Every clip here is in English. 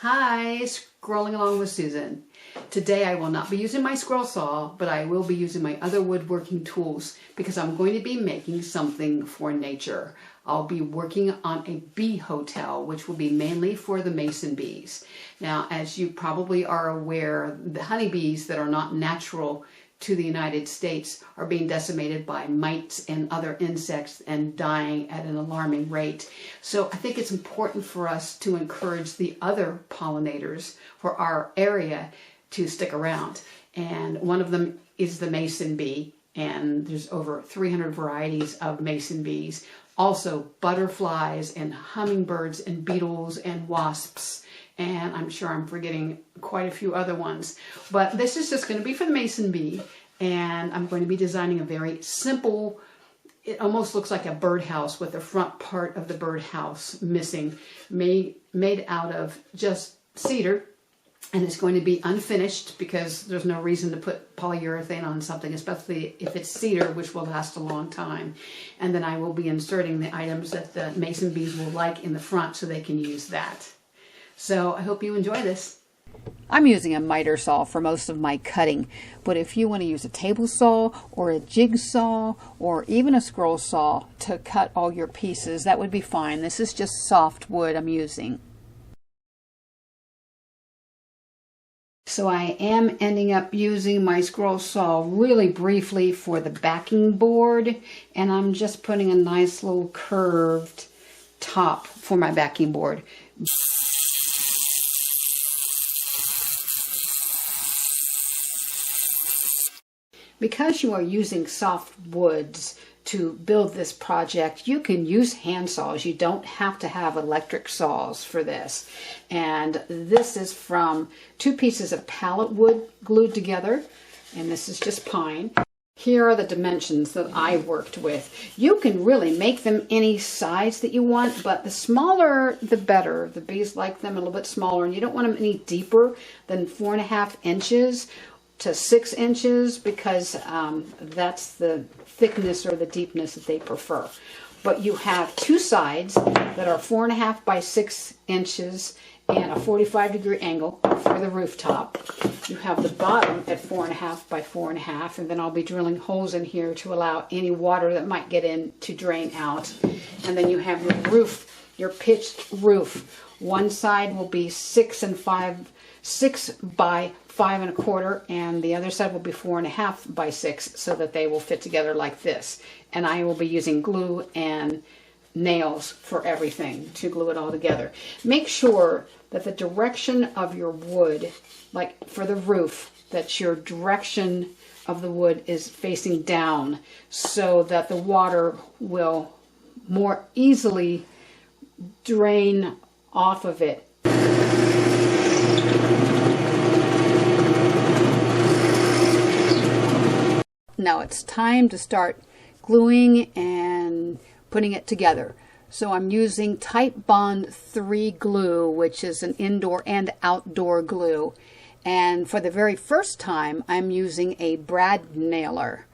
Hi, scrolling along with Susan. Today I will not be using my scroll saw, but I will be using my other woodworking tools because I'm going to be making something for nature. I'll be working on a bee hotel, which will be mainly for the mason bees. Now, as you probably are aware, the honeybees that are not natural to the United States are being decimated by mites and other insects and dying at an alarming rate. So I think it's important for us to encourage the other pollinators for our area to stick around. And one of them is the mason bee, and there's over 300 varieties of mason bees. Also butterflies and hummingbirds and beetles and wasps. And I'm sure I'm forgetting quite a few other ones. But this is just going to be for the mason bee. And I'm going to be designing a very simple, it almost looks like a birdhouse with the front part of the birdhouse missing, made out of just cedar. And it's going to be unfinished because there's no reason to put polyurethane on something, especially if it's cedar, which will last a long time. And then I will be inserting the items that the mason bees will like in the front so they can use that. So I hope you enjoy this. I'm using a miter saw for most of my cutting, but if you want to use a table saw or a jigsaw or even a scroll saw to cut all your pieces, that would be fine. This is just soft wood I'm using. So I am ending up using my scroll saw really briefly for the backing board, and I'm just putting a nice little curved top for my backing board. Because you are using soft woods to build this project, you can use hand saws. You don't have to have electric saws for this. And this is from 2 pieces of pallet wood glued together, and this is just pine. Here are the dimensions that I worked with. You can really make them any size that you want, but the smaller the better. The bees like them a little bit smaller, and you don't want them any deeper than 4.5 inches to 6 inches because that's the thickness or the deepness that they prefer. But you have 2 sides that are 4.5 by 6 inches and a 45-degree angle for the rooftop. You have the bottom at 4.5 by 4.5, and then I'll be drilling holes in here to allow any water that might get in to drain out. And then you have your roof, your pitched roof. One side will be 6 by 5.25, and the other side will be 4.5 by 6, so that they will fit together like this. And I will be using glue and nails for everything to glue it all together. Make sure that the direction of your wood, like for the roof, that your direction of the wood is facing down so that the water will more easily drain off of it. Now it's time to start gluing and putting it together. So I'm using Type Bond 3 glue, which is an indoor and outdoor glue. And for the very first time, I'm using a brad nailer.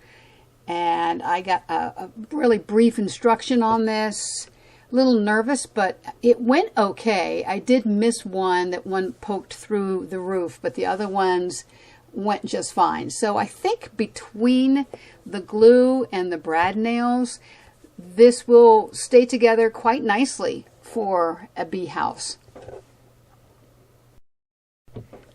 And I got a really brief instruction on this. A little nervous, but it went okay. I did miss one poked through the roof, but the other ones went just fine. So I think between the glue and the brad nails, this will stay together quite nicely for a bee house.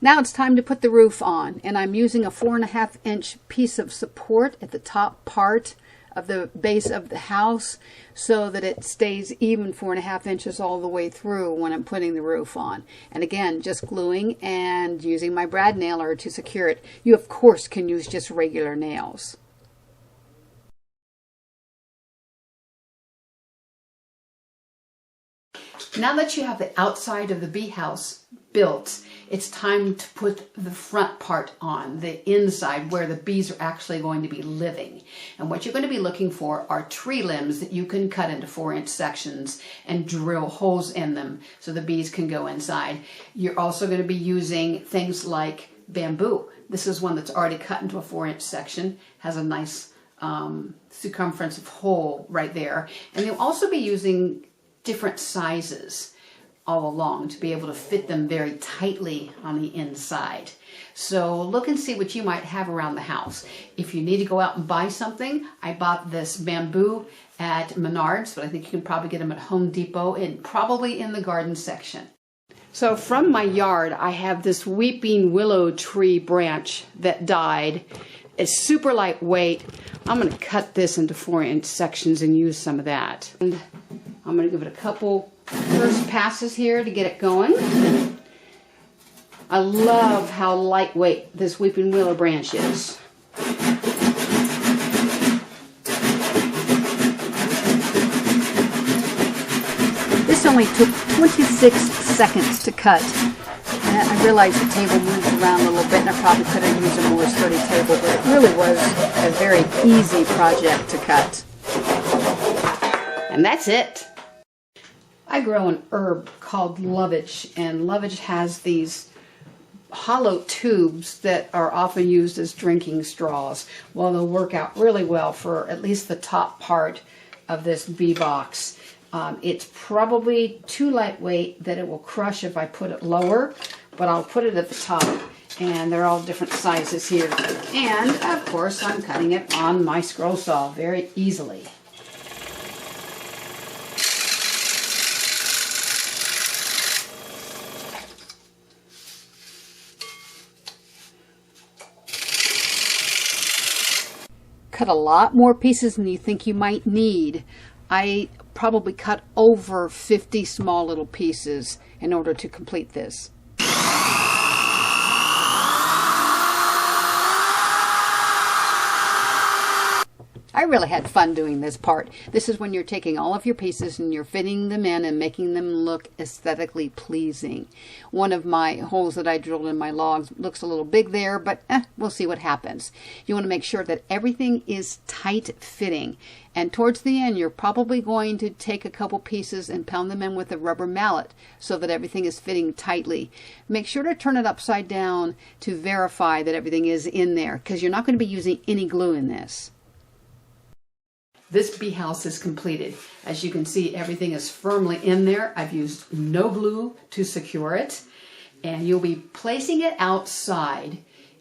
Now it's time to put the roof on, and I'm using a 4.5-inch piece of support at the top part of the base of the house so that it stays even 4.5 inches all the way through when I'm putting the roof on. And again, just gluing and using my brad nailer to secure it. You of course can use just regular nails. Now that you have the outside of the bee house built, it's time to put the front part on, the inside where the bees are actually going to be living. And what you're going to be looking for are tree limbs that you can cut into 4-inch sections and drill holes in them so the bees can go inside. You're also going to be using things like bamboo. This is one that's already cut into a 4-inch section, has a nice circumference of hole right there. And you'll also be using different sizes all along to be able to fit them very tightly on the inside. So look and see what you might have around the house. If you need to go out and buy something, I bought this bamboo at Menards, but I think you can probably get them at Home Depot and probably in the garden section. So from my yard, I have this weeping willow tree branch that died. It's super lightweight. I'm going to cut this into 4-inch sections and use some of that. And I'm going to give it a couple first passes here to get it going. I love how lightweight this weeping willow branch is. This only took 26 seconds to cut. And I realized the table moved around a little bit and I probably could have used a more sturdy table, but it really was a very easy project to cut. And that's it. I grow an herb called lovage, and lovage has these hollow tubes that are often used as drinking straws. Well, they'll work out really well for at least the top part of this bee box. It's probably too lightweight that it will crush if I put it lower, but I'll put it at the top. And they're all different sizes here. And of course, I'm cutting it on my scroll saw very easily. Cut a lot more pieces than you think you might need. I probably cut over 50 small little pieces in order to complete this. I really had fun doing this part. This is when you're taking all of your pieces and you're fitting them in and making them look aesthetically pleasing. One of my holes that I drilled in my logs looks a little big there, but we'll see what happens. You want to make sure that everything is tight fitting. And towards the end, you're probably going to take a couple pieces and pound them in with a rubber mallet so that everything is fitting tightly. Make sure to turn it upside down to verify that everything is in there, because you're not going to be using any glue in this. This bee house is completed. As you can see, everything is firmly in there. I've used no glue to secure it. And you'll be placing it outside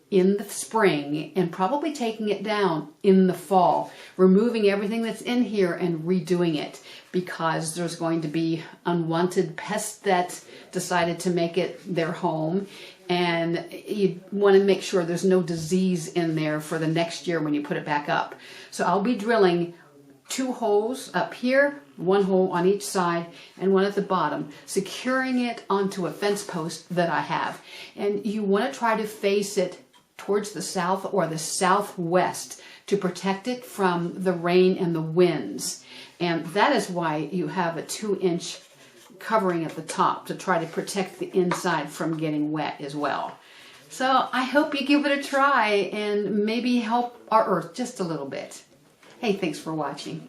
in the spring and probably taking it down in the fall, removing everything that's in here and redoing it, because there's going to be unwanted pests that decided to make it their home. And you want to make sure there's no disease in there for the next year when you put it back up. So I'll be drilling 2 holes up here, 1 hole on each side and 1 at the bottom, securing it onto a fence post that I have. And you want to try to face it towards the south or the southwest to protect it from the rain and the winds. And that is why you have a 2-inch covering at the top, to try to protect the inside from getting wet as well. So I hope you give it a try and maybe help our earth just a little bit. Hey, thanks for watching.